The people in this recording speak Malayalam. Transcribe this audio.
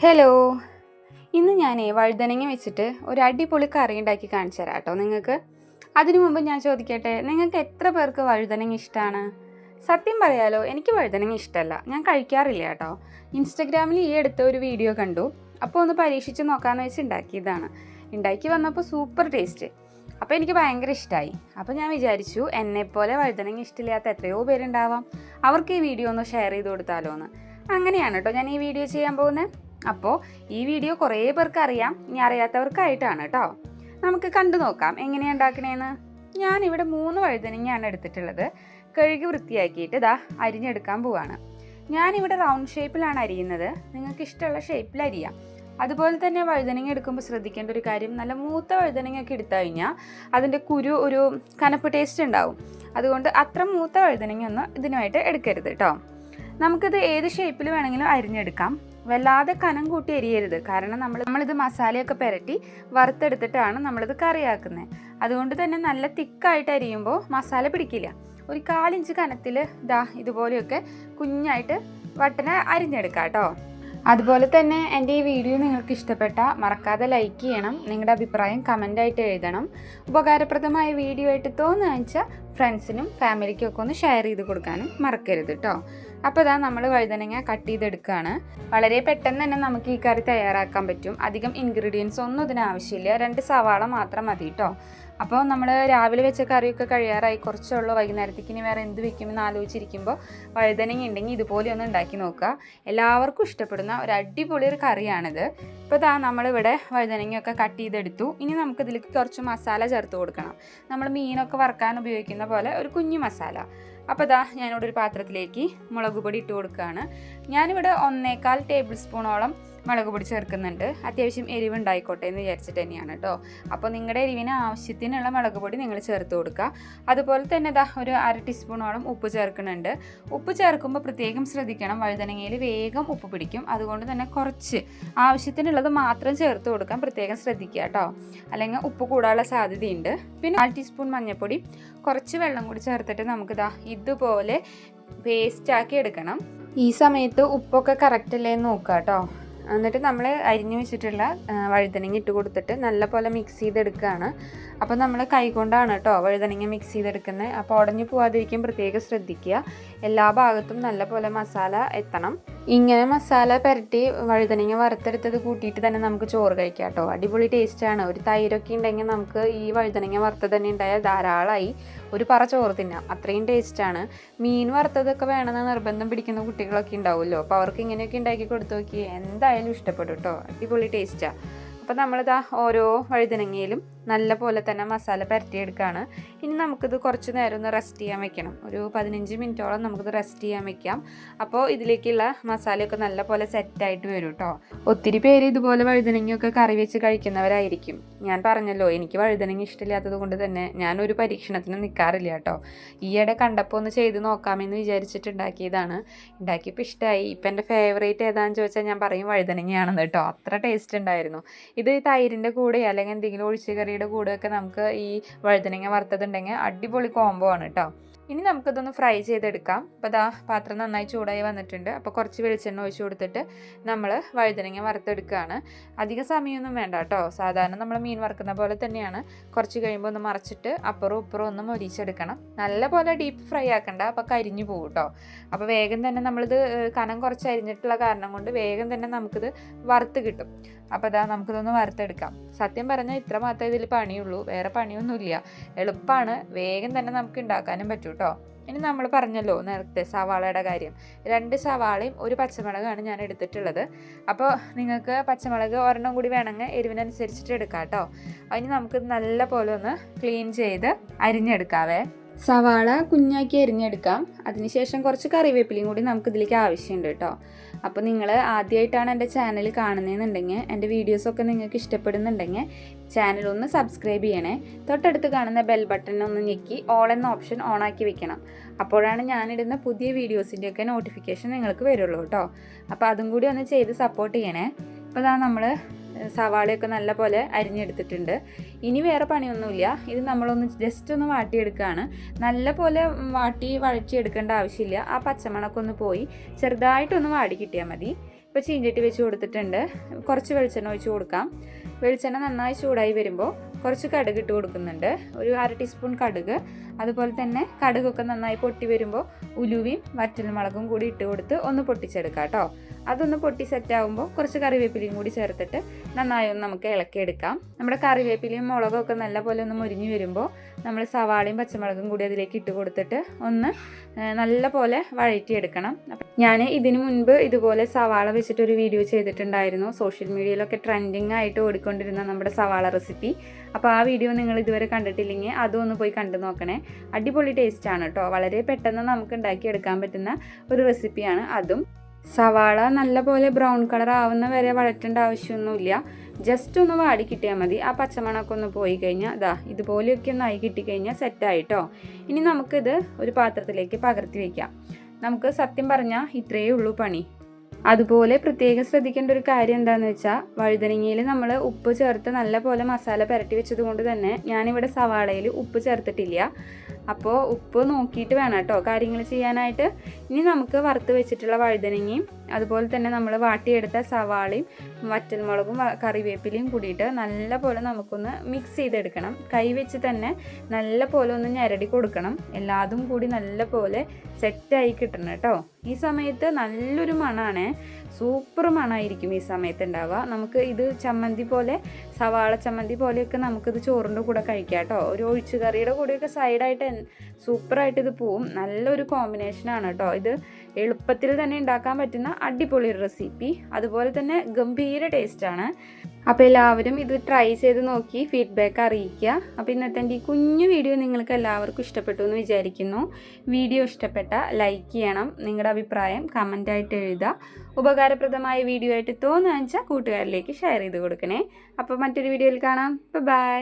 ഹലോ, ഇന്ന് ഞാൻ വഴുതനങ്ങ വെച്ചിട്ട് ഒരു അടിപൊളി കറി ഉണ്ടാക്കി കാണിച്ചു തരാം കേട്ടോ നിങ്ങൾക്ക്. അതിനു മുമ്പ് ഞാൻ ചോദിക്കട്ടെ, നിങ്ങൾക്ക് എത്ര പേർക്ക് വഴുതനങ്ങ ഇഷ്ടമാണ്? സത്യം പറയാലോ, എനിക്ക് വഴുതനങ്ങ ഇഷ്ടമല്ല, ഞാൻ കഴിക്കാറില്ല കേട്ടോ. ഇൻസ്റ്റഗ്രാമിൽ ഈ അടുത്ത ഒരു വീഡിയോ കണ്ടു, അപ്പോൾ ഒന്ന് പരീക്ഷിച്ച് നോക്കാമെന്ന് വെച്ച് ഉണ്ടാക്കിയതാണ്. ഉണ്ടാക്കി വന്നപ്പോൾ സൂപ്പർ ടേസ്റ്റ്. അപ്പോൾ എനിക്ക് ഭയങ്കര ഇഷ്ടമായി. അപ്പോൾ ഞാൻ വിചാരിച്ചു, എന്നെപ്പോലെ വഴുതനങ്ങ ഇഷ്ടമില്ലാത്ത എത്രയോ പേരുണ്ടാവാം, അവർക്ക് ഈ വീഡിയോ ഒന്ന് ഷെയർ ചെയ്ത് കൊടുത്താലോ എന്ന്. അങ്ങനെയാണ് കേട്ടോ ഞാൻ ഈ വീഡിയോ ചെയ്യാൻ പോകുന്നത്. അപ്പോൾ ഈ വീഡിയോ കുറേ പേർക്ക് അറിയാം, ഇനി അറിയാത്തവർക്കായിട്ടാണ് കേട്ടോ. നമുക്ക് കണ്ടു നോക്കാം എങ്ങനെയാണ് ഉണ്ടാക്കണേന്ന്. ഞാനിവിടെ 3 വഴുതനങ്ങയാണ് എടുത്തിട്ടുള്ളത്. കഴുകി വൃത്തിയാക്കിയിട്ട് ഇതാ അരിഞ്ഞെടുക്കാൻ പോവാണ്. ഞാനിവിടെ റൗണ്ട് ഷേപ്പിലാണ് അരിയുന്നത്, നിങ്ങൾക്ക് ഇഷ്ടമുള്ള ഷേപ്പിൽ അരിയാം. അതുപോലെ തന്നെ വഴുതനങ്ങ എടുക്കുമ്പോൾ ശ്രദ്ധിക്കേണ്ട ഒരു കാര്യം, നല്ല മൂത്ത വഴുതനങ്ങയൊക്കെ എടുത്തു കഴിഞ്ഞാൽ അതിൻ്റെ കുരു ഒരു കനപ്പ് ടേസ്റ്റ് ഉണ്ടാവും. അതുകൊണ്ട് അത്ര മൂത്ത വഴുതനങ്ങയൊന്നും ഇതിനായിട്ട് എടുക്കരുത് കേട്ടോ. നമുക്കിത് ഏത് ഷേപ്പിൽ വേണമെങ്കിലും അരിഞ്ഞെടുക്കാം. വല്ലാതെ കനം കൂട്ടി അരിയരുത്, കാരണം നമ്മളിത് മസാലയൊക്കെ പുരട്ടി വറുത്തെടുത്തിട്ടാണ് നമ്മളിത് കറിയാക്കുന്നത്. അതുകൊണ്ട് തന്നെ നല്ല തിക്കായിട്ട് അരിയുമ്പോൾ മസാല പിടിക്കില്ല. ഒരു 1/4 ഇഞ്ച് കനത്തിൽ ഇതുപോലെയൊക്കെ കുഞ്ഞായിട്ട് വട്ടന അരിഞ്ഞെടുക്കാം കേട്ടോ. അതുപോലെ തന്നെ എൻ്റെ ഈ വീഡിയോ നിങ്ങൾക്ക് ഇഷ്ടപ്പെട്ടാൽ മറക്കാതെ ലൈക്ക് ചെയ്യണം. നിങ്ങളുടെ അഭിപ്രായം കമൻ്റായിട്ട് എഴുതണം. ഉപകാരപ്രദമായ വീഡിയോ ആയിട്ട് തോന്നുക വെച്ചാൽ ഫ്രണ്ട്സിനും ഫാമിലിക്കും ഒക്കെ ഒന്ന് ഷെയർ ചെയ്ത് കൊടുക്കാനും മറക്കരുത് കേട്ടോ. അപ്പോൾ നമ്മൾ വഴുതനങ്ങ കട്ട് ചെയ്തെടുക്കുകയാണ്. വളരെ പെട്ടെന്ന് തന്നെ നമുക്ക് ഈ കറി തയ്യാറാക്കാൻ പറ്റും. അധികം ഇൻഗ്രീഡിയൻസ് ഒന്നും ഇതിന് ആവശ്യമില്ല. 2 സവാള മാത്രം മതി കേട്ടോ. അപ്പോൾ നമ്മൾ രാവിലെ വെച്ച കറിയൊക്കെ കഴിയാറായി, കുറച്ചുള്ളൂ. വൈകുന്നേരത്തേക്ക് ഇനി വേറെ എന്ത് വെക്കുമെന്ന് ആലോചിച്ചിരിക്കുമ്പോൾ വഴുതനങ്ങ ഉണ്ടെങ്കിൽ ഇതുപോലെ ഒന്ന് ഉണ്ടാക്കി നോക്കുക. എല്ലാവർക്കും ഇഷ്ടപ്പെടുന്ന ഒരു അടിപൊളി ഒരു കറിയാണിത്. ഇപ്പോൾ നമ്മളിവിടെ വഴുതനങ്ങയൊക്കെ കട്ട് ചെയ്തെടുത്തു. ഇനി നമുക്കിതിലേക്ക് കുറച്ച് മസാല ചേർത്ത് കൊടുക്കണം. നമ്മൾ മീനൊക്കെ വറുക്കാൻ ഉപയോഗിക്കുന്ന പോലെ ഒരു കുഞ്ഞു മസാല. അപ്പോൾ ഞാനിവിടെ ഒരു പാത്രത്തിലേക്ക് മുളക് പൊടി ഇട്ട് കൊടുക്കുകയാണ്. ഞാനിവിടെ 1.25 ടേബിൾ സ്പൂണോളം മുളക് പൊടി ചേർക്കുന്നുണ്ട്. അത്യാവശ്യം എരിവ് ഉണ്ടായിക്കോട്ടെ എന്ന് വിചാരിച്ചിട്ട് തന്നെയാണ് കേട്ടോ. അപ്പോൾ നിങ്ങളുടെ എരിവിന് ആവശ്യത്തിനുള്ള മുളക് പൊടി നിങ്ങൾ ചേർത്ത് കൊടുക്കുക. അതുപോലെ തന്നെ ഒരു 1/2 ടീസ്പൂണോളം ഉപ്പ് ചേർക്കുന്നുണ്ട്. ഉപ്പ് ചേർക്കുമ്പോൾ പ്രത്യേകം ശ്രദ്ധിക്കണം, വഴുതനങ്ങയിൽ വേഗം ഉപ്പ് പിടിക്കും. അതുകൊണ്ട് തന്നെ കുറച്ച് ആവശ്യത്തിനുള്ളത് മാത്രം ചേർത്ത് കൊടുക്കാൻ പ്രത്യേകം ശ്രദ്ധിക്കുക കേട്ടോ, അല്ലെങ്കിൽ ഉപ്പ് കൂടാനുള്ള സാധ്യതയുണ്ട്. പിന്നെ 1/4 ടീസ്പൂൺ മഞ്ഞൾപ്പൊടി, കുറച്ച് വെള്ളം കൂടി ചേർത്തിട്ട് നമുക്ക് ഇതുപോലെ പേസ്റ്റാക്കി എടുക്കണം. ഈ സമയത്ത് ഉപ്പൊക്കെ കറക്റ്റ് അല്ലേ എന്ന് നോക്കുക കേട്ടോ. എന്നിട്ട് നമ്മൾ അരിഞ്ഞു വെച്ചിട്ടുള്ള വഴുതനങ്ങ ഇട്ട് കൊടുത്തിട്ട് നല്ലപോലെ മിക്സ് ചെയ്തെടുക്കുകയാണ്. അപ്പോൾ നമ്മൾ കൈകൊണ്ടാണ് കേട്ടോ വഴുതനങ്ങ മിക്സ് ചെയ്തെടുക്കുന്നത്. അപ്പോൾ ഉടഞ്ഞു പോകാതിരിക്കാൻ പ്രത്യേകം ശ്രദ്ധിക്കുക. എല്ലാ ഭാഗത്തും നല്ലപോലെ മസാല എത്തണം. ഇങ്ങനെ മസാല പുരട്ടി വഴുതനങ്ങ വറുത്തെടുത്തത് കൂട്ടിയിട്ട് തന്നെ നമുക്ക് ചോറ് കഴിക്കാം കേട്ടോ. അടിപൊളി ടേസ്റ്റാണ്. ഒരു തൈരൊക്കെ ഉണ്ടെങ്കിൽ നമുക്ക് ഈ വഴുതനങ്ങ വറുത്തത് തന്നെ ഉണ്ടായാൽ ധാരാളമായി ഒരു പറ ചോറ് തിന്നാം, അത്രയും ടേസ്റ്റാണ്. മീൻ വറുത്തതൊക്കെ വേണമെന്ന് നിർബന്ധം പിടിക്കുന്ന കുട്ടികളൊക്കെ ഉണ്ടാവുമല്ലോ, അപ്പോൾ അവർക്ക് ഇങ്ങനെയൊക്കെ ഉണ്ടാക്കി കൊടുത്തു നോക്കി, എന്തായാലും ഇഷ്ടപ്പെടും കേട്ടോ. അടിപൊളി ടേസ്റ്റാണ്. അപ്പോൾ നമ്മളിതാ ഓരോ വഴുതനങ്ങയിലും നല്ല പോലെ തന്നെ മസാല പുരട്ടിയെടുക്കുകയാണ്. ഇനി നമുക്കിത് കുറച്ച് നേരം ഒന്ന് റെസ്റ്റ് ചെയ്യാൻ വെക്കണം. ഒരു 15 മിനിറ്റോളം നമുക്കിത് റെസ്റ്റ് ചെയ്യാൻ വെക്കാം. അപ്പോൾ ഇതിലേക്കുള്ള മസാലയൊക്കെ നല്ല പോലെ സെറ്റായിട്ട് വരും കേട്ടോ. ഒത്തിരി പേര് ഇതുപോലെ വഴുതനങ്ങയൊക്കെ കറി വെച്ച് കഴിക്കുന്നവരായിരിക്കും. ഞാൻ പറഞ്ഞല്ലോ, എനിക്ക് വഴുതനങ്ങ ഇഷ്ടമില്ലാത്തത് കൊണ്ട് തന്നെ ഞാനൊരു പരീക്ഷണത്തിന് നിൽക്കാറില്ല കേട്ടോ. ഈയിടെ കണ്ടപ്പോൾ ഒന്ന് ചെയ്ത് നോക്കാമെന്ന് വിചാരിച്ചിട്ട് ഉണ്ടാക്കിയതാണ്. ഉണ്ടാക്കിയപ്പോൾ ഇഷ്ടമായി. ഇപ്പം എൻ്റെ ഫേവറേറ്റ് ഏതാണെന്ന് ചോദിച്ചാൽ ഞാൻ പറയും വഴുതനങ്ങയാണെന്ന് കേട്ടോ. അത്ര ടേസ്റ്റ് ഉണ്ടായിരുന്നു. ഇത് തൈരിൻ്റെ കൂടെ അല്ലെങ്കിൽ എന്തെങ്കിലും ഒഴിച്ച് കറിയുടെ കൂടെയൊക്കെ നമുക്ക് ഈ വഴുതനങ്ങ വറുത്തതുണ്ടെങ്കിൽ അടിപൊളി കോംബോ ആണ് കേട്ടോ. ഇനി നമുക്കിതൊന്ന് ഫ്രൈ ചെയ്തെടുക്കാം. അപ്പോൾ പാത്രം നന്നായി ചൂടായി വന്നിട്ടുണ്ട്. അപ്പോൾ കുറച്ച് വെളിച്ചെണ്ണ ഒഴിച്ച് കൊടുത്തിട്ട് നമ്മൾ വഴുതനങ്ങ വറുത്തെടുക്കുകയാണ്. അധിക സമയമൊന്നും വേണ്ട കേട്ടോ. സാധാരണ നമ്മൾ മീൻ വറുക്കുന്ന പോലെ തന്നെയാണ്. കുറച്ച് കഴിയുമ്പോൾ ഒന്ന് മറച്ചിട്ട് അപ്പുറവും ഇപ്പുറവും ഒന്ന് മൊരിച്ചെടുക്കണം. നല്ല പോലെ ഡീപ്പ് ഫ്രൈ ആക്കണ്ട, അപ്പോൾ കരിഞ്ഞു പോകും കേട്ടോ. അപ്പോൾ വേഗം തന്നെ നമ്മളിത് കനം കുറച്ച് അരിഞ്ഞിട്ടുള്ള കാരണം കൊണ്ട് വേഗം തന്നെ നമുക്കിത് വറുത്ത് കിട്ടും. അപ്പോൾ നമുക്കിതൊന്ന് വറുത്തെടുക്കാം. സത്യം പറഞ്ഞാൽ ഇത്ര മാത്രമേ ഇതിൽ പണിയുള്ളൂ, വേറെ പണിയൊന്നുമില്ല. എളുപ്പമാണ്, വേഗം തന്നെ നമുക്ക് ഉണ്ടാക്കാനും പറ്റും കേട്ടോ. ഇനി നമ്മൾ പറഞ്ഞല്ലോ നേരത്തെ സവാളയുടെ കാര്യം. 2 സവാളയും 1 പച്ചമുളകാണ് ഞാൻ എടുത്തിട്ടുള്ളത്. അപ്പോൾ നിങ്ങൾക്ക് പച്ചമുളക് ഒരെണ്ണം കൂടി വേണമെങ്കിൽ എരിവിനനുസരിച്ചിട്ട് എടുക്കാം കേട്ടോ. അതിന് നമുക്ക് നല്ല പോലെ ഒന്ന് ക്ലീൻ ചെയ്ത് അരിഞ്ഞെടുക്കാവേ. സവാള കുഞ്ഞാക്കി അരിഞ്ഞെടുക്കാം. അതിനുശേഷം കുറച്ച് കറിവേപ്പിലയും കൂടി നമുക്കിതിലേക്ക് ആവശ്യമുണ്ട് കേട്ടോ. അപ്പോൾ നിങ്ങൾ ആദ്യമായിട്ടാണ് എൻ്റെ ചാനൽ കാണുന്നതെന്നുണ്ടെങ്കിൽ, എൻ്റെ വീഡിയോസൊക്കെ നിങ്ങൾക്ക് ഇഷ്ടപ്പെടുന്നുണ്ടെങ്കിൽ ചാനൽ ഒന്ന് സബ്സ്ക്രൈബ് ചെയ്യണേ. തൊട്ടടുത്ത് കാണുന്ന ബെൽ ബട്ടൺ ഒന്ന് ഞെക്കി ഓൾ എന്ന ഓപ്ഷൻ ഓണാക്കി വെക്കണം. അപ്പോഴാണ് ഞാനിടുന്ന പുതിയ വീഡിയോസിൻ്റെയൊക്കെ നോട്ടിഫിക്കേഷൻ നിങ്ങൾക്ക് വരുള്ളൂ കേട്ടോ. അപ്പോൾ അതും കൂടി ഒന്ന് ചെയ്ത് സപ്പോർട്ട് ചെയ്യണേ. അപ്പോൾ നമ്മൾ സവാളയൊക്കെ നല്ല പോലെ അരിഞ്ഞെടുത്തിട്ടുണ്ട്. ഇനി വേറെ പണിയൊന്നുമില്ല. ഇത് നമ്മളൊന്ന് ജസ്റ്റ് ഒന്ന് വാട്ടിയെടുക്കുകയാണ്. നല്ല പോലെ വഴറ്റിയെടുക്കേണ്ട ആവശ്യമില്ല. ആ പച്ചമണക്കൊന്ന് പോയി ചെറുതായിട്ടൊന്ന് വാടി കിട്ടിയാൽ മതി. ഇപ്പോൾ ചീഞ്ചട്ടി വെച്ച് കൊടുത്തിട്ടുണ്ട്. കുറച്ച് വെളിച്ചെണ്ണ ഒഴിച്ച് കൊടുക്കാം. വെളിച്ചെണ്ണ നന്നായി ചൂടായി വരുമ്പോൾ കുറച്ച് കടുക് ഇട്ട് കൊടുക്കുന്നുണ്ട്. ഒരു 1/2 ടീസ്പൂൺ കടുക്. അതുപോലെ തന്നെ കടുകൊക്കെ നന്നായി പൊട്ടി വരുമ്പോൾ ഉലുവയും വറ്റൽമുളകും കൂടി ഇട്ട് കൊടുത്ത് ഒന്ന് പൊട്ടിച്ചെടുക്കാം കേട്ടോ. അതൊന്ന് പൊട്ടി സെറ്റാകുമ്പോൾ കുറച്ച് കറിവേപ്പിലയും കൂടി ചേർത്തിട്ട് നന്നായി ഒന്ന് നമുക്ക് ഇളക്കിയെടുക്കാം. നമ്മുടെ കറിവേപ്പിലയും മുളകും ഒക്കെ നല്ലപോലെ ഒന്ന് മുരിഞ്ഞ് വരുമ്പോൾ നമ്മൾ സവാളയും പച്ചമുളകും കൂടി അതിലേക്ക് ഇട്ട് കൊടുത്തിട്ട് ഒന്ന് നല്ലപോലെ വഴറ്റിയെടുക്കണം. ഞാൻ ഇതിനു മുൻപ് ഇതുപോലെ സവാള വെച്ചിട്ടൊരു വീഡിയോ ചെയ്തിട്ടുണ്ടായിരുന്നു. സോഷ്യൽ മീഡിയയിലൊക്കെ ട്രെൻഡിങ് ആയിട്ട് ഓടിക്കൊണ്ടിരുന്ന നമ്മുടെ സവാള റെസിപ്പി. അപ്പോൾ ആ വീഡിയോ നിങ്ങൾ ഇതുവരെ കണ്ടിട്ടില്ലെങ്കിൽ അതും ഒന്ന് പോയി കണ്ടു നോക്കണേ. അടിപൊളി ടേസ്റ്റാണ് കേട്ടോ. വളരെ പെട്ടെന്ന് നമുക്ക് ഉണ്ടാക്കിയെടുക്കാൻ പറ്റുന്ന ഒരു റെസിപ്പിയാണ് അതും. സവാള നല്ലപോലെ ബ്രൗൺ കളർ ആവുന്ന വരെ വഴറ്റേണ്ട ആവശ്യമൊന്നുമില്ല. ജസ്റ്റ് ഒന്ന് വാടി കിട്ടിയാൽ മതി. ആ പച്ചമണമൊക്കെ ഒന്ന് പോയി കഴിഞ്ഞാൽ ഇതുപോലെയൊക്കെ ഒന്ന് ആയി കിട്ടിക്കഴിഞ്ഞാൽ സെറ്റായിട്ടോ. ഇനി നമുക്കിത് ഒരു പാത്രത്തിലേക്ക് പകർത്തി വയ്ക്കാം. നമുക്ക് സത്യം പറഞ്ഞാൽ ഇത്രയേ ഉള്ളൂ പണി. അതുപോലെ പ്രത്യേകം ശ്രദ്ധിക്കേണ്ട ഒരു കാര്യം എന്താണെന്ന് വെച്ചാൽ വഴുതനങ്ങയിൽ നമ്മൾ ഉപ്പ് ചേർത്ത് നല്ലപോലെ മസാല പുരട്ടി വെച്ചത് കൊണ്ട് തന്നെ ഞാനിവിടെ സവാളയിൽ ഉപ്പ് ചേർത്തിട്ടില്ല. അപ്പോൾ ഉപ്പ് നോക്കിയിട്ട് വേണം കേട്ടോ കാര്യങ്ങൾ ചെയ്യാനായിട്ട്. ഇനി നമുക്ക് വറുത്ത് വെച്ചിട്ടുള്ള വഴുതനങ്ങയും അതുപോലെ തന്നെ നമ്മൾ വാട്ടിയെടുത്ത സവാളയും വറ്റൽമുളകും കറിവേപ്പിലയും കൂടിയിട്ട് നല്ലപോലെ നമുക്കൊന്ന് മിക്സ് ചെയ്തെടുക്കണം. കൈ വെച്ച് തന്നെ നല്ലപോലെ ഒന്ന് ഞെരടി കൊടുക്കണം. എല്ലാതും കൂടി നല്ലപോലെ സെറ്റായി കിട്ടണം കേട്ടോ. ഈ സമയത്ത് നല്ലൊരു മണമാണ്, സൂപ്പർ മണമായിരിക്കും ഈ സമയത്ത് ഉണ്ടാവുക. നമുക്ക് ഇത് ചമ്മന്തി പോലെ, സവാള ചമ്മന്തി പോലെയൊക്കെ നമുക്കിത് ചോറിൻ്റെ കൂടെ കഴിക്കാം കേട്ടോ. ഒരു ഒഴിച്ചുകറിയുടെ കൂടെയൊക്കെ സൈഡായിട്ട് സൂപ്പറായിട്ട് ഇത് പോവും. നല്ലൊരു കോമ്പിനേഷനാണ് കേട്ടോ. ഇത് എളുപ്പത്തിൽ തന്നെ ഉണ്ടാക്കാൻ പറ്റുന്ന അടിപൊളി ഒരു റെസിപ്പി. അതുപോലെ തന്നെ ഗംഭീര ടേസ്റ്റാണ്. അപ്പോൾ എല്ലാവരും ഇത് ട്രൈ ചെയ്ത് നോക്കി ഫീഡ്ബാക്ക് അറിയിക്കുക. അപ്പോൾ ഇന്നത്തെ എൻ്റെ ഈ കുഞ്ഞു വീഡിയോ നിങ്ങൾക്ക് എല്ലാവർക്കും ഇഷ്ടപ്പെട്ടു എന്ന് വിചാരിക്കുന്നു. വീഡിയോ ഇഷ്ടപ്പെട്ട ലൈക്ക് ചെയ്യണം. നിങ്ങളുടെ അഭിപ്രായം കമൻ്റായിട്ട് എഴുതുക. ഉപകാരപ്രദമായ വീഡിയോ ആയിട്ട് തോന്നുക വെച്ചാൽ കൂട്ടുകാരിലേക്ക് ഷെയർ ചെയ്ത് കൊടുക്കണേ. അപ്പോൾ മറ്റൊരു വീഡിയോയിൽ കാണാം. ബൈ.